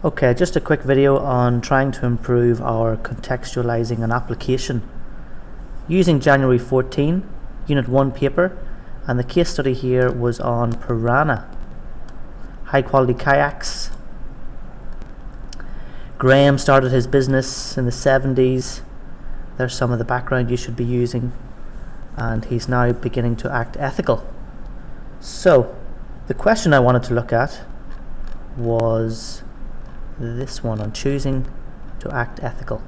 Okay, just a quick video on trying to improve our contextualizing an application using January 14 Unit 1 paper, and the case study here was on Piranha, high quality kayaks. Graham started his business in the 70s. There's some of the background you should be using, and he's now beginning to act ethical. So the question I wanted to look at was this one on choosing to act ethical.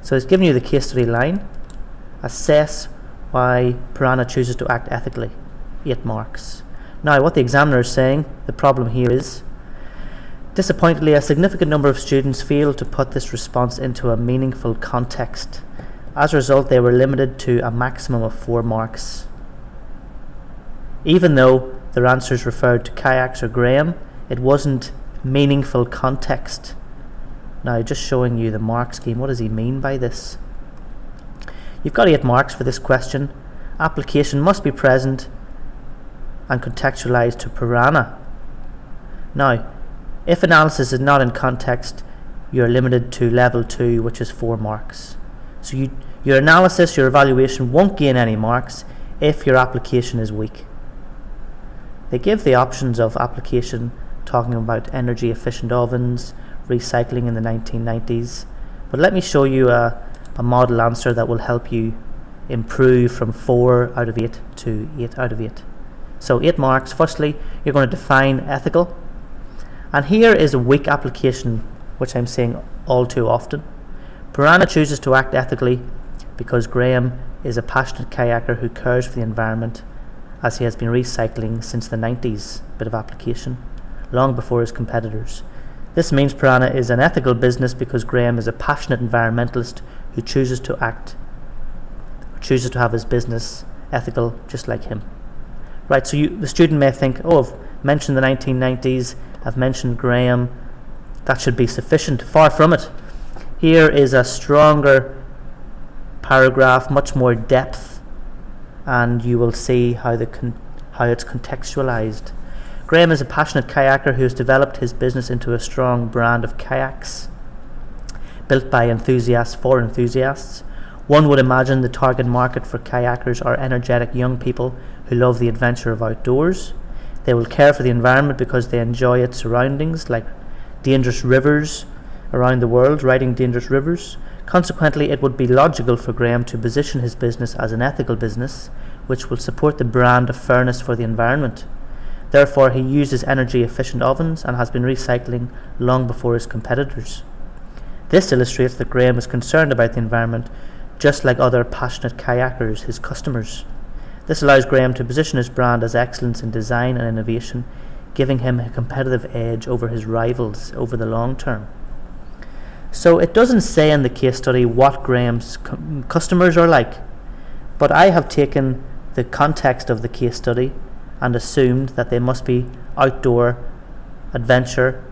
So it's giving you the case study line. Assess why Piranha chooses to act ethically. 8 marks. Now what the examiner is saying, the problem here is, disappointingly, a significant number of students failed to put this response into a meaningful context. As a result, they were limited to a maximum of 4 marks. Even though their answers referred to kayaks or Graham, it wasn't meaningful context. Now, just showing you the mark scheme, what does he mean by this? You've got 8 marks for this question. Application must be present and contextualized to Piranha. Now, if analysis is not in context, you're limited to level 2, which is 4 marks. So your analysis, your evaluation won't gain any marks if your application is weak. They give the options of application, talking about energy efficient ovens, recycling in the 1990s. But let me show you a model answer that will help you improve from 4 out of 8 to 8 out of 8. So 8 marks. Firstly, you're going to define ethical. And here is a weak application, which I'm saying all too often. Piranha chooses to act ethically because Graham is a passionate kayaker who cares for the environment, as he has been recycling since the 90s. Bit of application, long before his competitors. This means Piranha is an ethical business because Graham is a passionate environmentalist who chooses to have his business ethical just like him. Right, so the student may think, oh, I've mentioned the 1990s, I've mentioned Graham, that should be sufficient. Far from it. Here is a stronger paragraph, much more depth, and you will see how it's contextualized. Graham is a passionate kayaker who has developed his business into a strong brand of kayaks built by enthusiasts for enthusiasts. One would imagine the target market for kayakers are energetic young people who love the adventure of outdoors. They will care for the environment because they enjoy its surroundings, like dangerous rivers around the world, riding dangerous rivers. Consequently, it would be logical for Graham to position his business as an ethical business, which will support the brand of fairness for the environment. Therefore, he uses energy-efficient ovens and has been recycling long before his competitors. This illustrates that Graham is concerned about the environment, just like other passionate kayakers, his customers. This allows Graham to position his brand as excellence in design and innovation, giving him a competitive edge over his rivals over the long term. So it doesn't say in the case study what Graham's customers are like, but I have taken the context of the case study and assumed that they must be outdoor adventure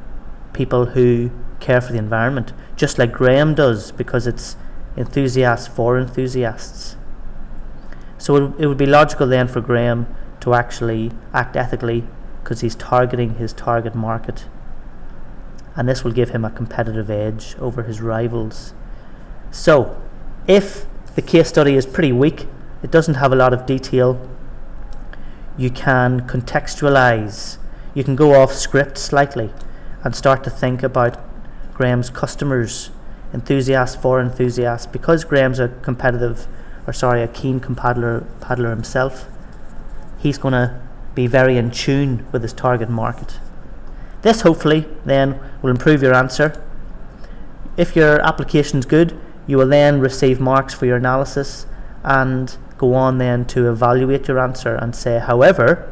people who care for the environment, just like Graham does, because it's enthusiasts for enthusiasts. So it would be logical then for Graham to actually act ethically because he's targeting his target market, and this will give him a competitive edge over his rivals. So if the case study is pretty weak, it doesn't have a lot of detail, you can contextualize, you can go off script slightly and start to think about Graham's customers, enthusiasts for enthusiasts. Because Graham's a keen paddler himself, he's going to be very in tune with his target market. This hopefully then will improve your answer. If your application's good, you will then receive marks for your analysis and go on then to evaluate your answer and say, however,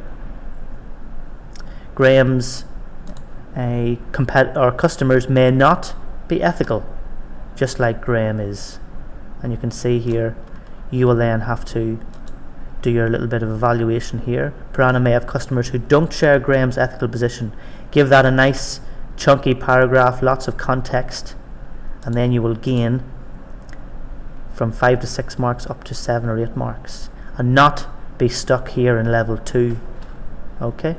Graham's customers may not be ethical, just like Graham is. And you can see here, you will then have to do your little bit of evaluation here. Piranha may have customers who don't share Graham's ethical position. Give that a nice chunky paragraph, lots of context, and then you will gain from 5 to 6 marks up to 7 or 8 marks, and not be stuck here in level 2. Okay.